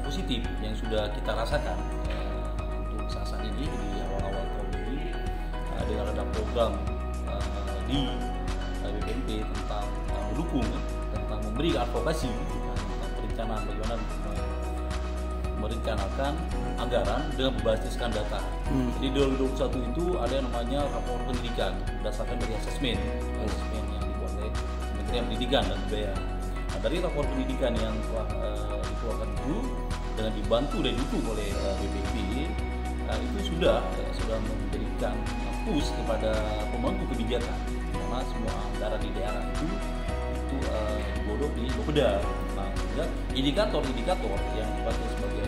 positif yang sudah kita rasakan untuk saat ini di awal-awal tahun ini dengan ada program di BPMP tentang mendukung, tentang memberi advokasi tentang perencanaan bagaimana merencanakan anggaran dengan berbasiskan data. Jadi 2021 itu ada yang namanya rapor pendidikan berdasarkan dari asesmen yang dibuat oleh Kementerian Pendidikan dan Kebudayaan. Nah, dari rapor pendidikan yang telah dikeluarkan itu dengan dibantu dan didukung oleh BPMP, itu sudah memberikan push kepada pemangku kebijakan, karena semua anggaran di daerah itu digodok di Bapeda. Nah, indikator-indikator yang dipakai sebagai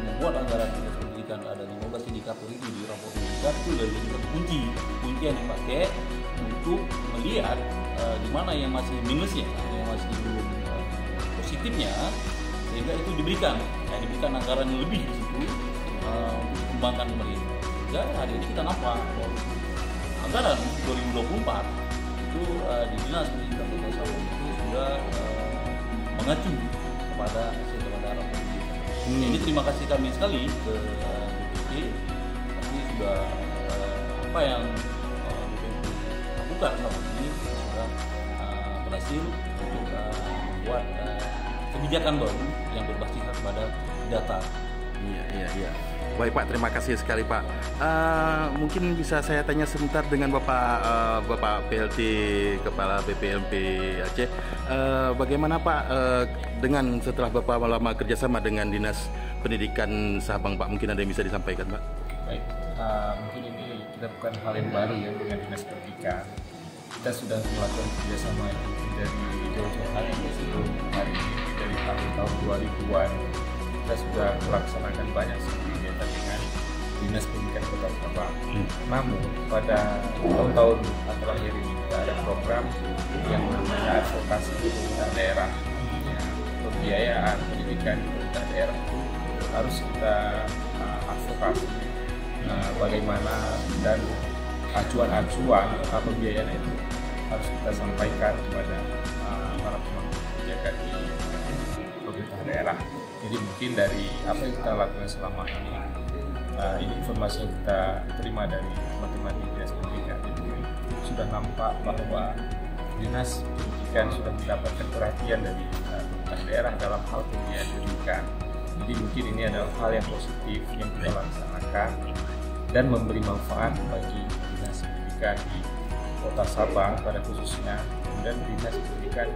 membuat anggaran dinas pendidikan ada 15 indikator itu di rapor pendidikan itu dari kunci yang dipakai untuk melihat di mana yang masih minusnya, yang masih belum positifnya, sehingga itu diberikan anggaran yang lebih di situ untuk dikembangkan kembali. Sehingga hari ini kita nampak bahwa anggaran 2024 itu di dinas pendidikan Kota Sabang itu sudah mengacu kepada rapor pendidikan. Jadi terima kasih kami sekali ke BPMP, tapi sudah apa yang BPMP lakukan selama ini sudah berhasil untuk membuat kebijakan baru yang berbasis kepada data. Iya. Baik Pak, terima kasih sekali Pak. Mungkin bisa saya tanya sebentar dengan Bapak PLT Kepala BPMP Aceh. Bagaimana Pak dengan setelah Bapak lama kerjasama dengan Dinas Pendidikan Sabang Pak? Mungkin ada yang bisa disampaikan Pak? Baik, mungkin ini kita bukan hal yang baru ya dengan Dinas Pendidikan. Kita sudah melakukan kerjasama itu dari jauh-jauh hari sebelum hari ini, dari tahun 2000-an. Kita sudah melaksanakan banyak kegiatan dengan Dinas Pendidikan Kota Sabang. Namun pada tahun-tahun terakhir ini kita ada program yang namanya advokasi pemerintah daerah. Pembiayaan pendidikan pemerintah daerah itu harus kita advokasi bagaimana, dan acuan-acuan pembiayaan itu harus kita sampaikan kepada para pemangku kebijakan di pemerintah daerah. Jadi mungkin dari apa yang kita lakukan selama ini, ini informasi yang kita terima dari teman-teman di Dinas Pendidikan, itu sudah nampak bahwa Dinas Pendidikan sudah mendapatkan perhatian dari pemerintah daerah dalam hal pembiayaan pendidikan. Jadi mungkin ini adalah hal yang positif yang kita laksanakan dan memberi manfaat bagi Dinas Pendidikan di Kota Sabang pada khususnya, dan Dinas Pendidikan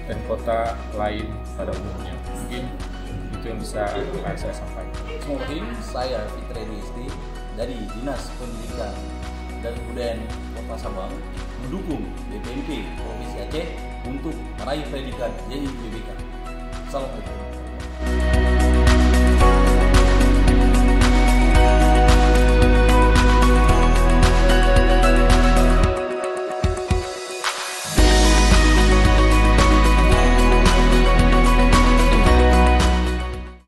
dan kota lain pada umumnya. Mungkin itu yang bisa saya sampaikan. Saya Fitri Rizky dari Dinas Pendidikan dan Kebudayaan Kota Sabang mendukung BPMP Provinsi Aceh untuk meraih predikat JIUBK. Assalamualaikum.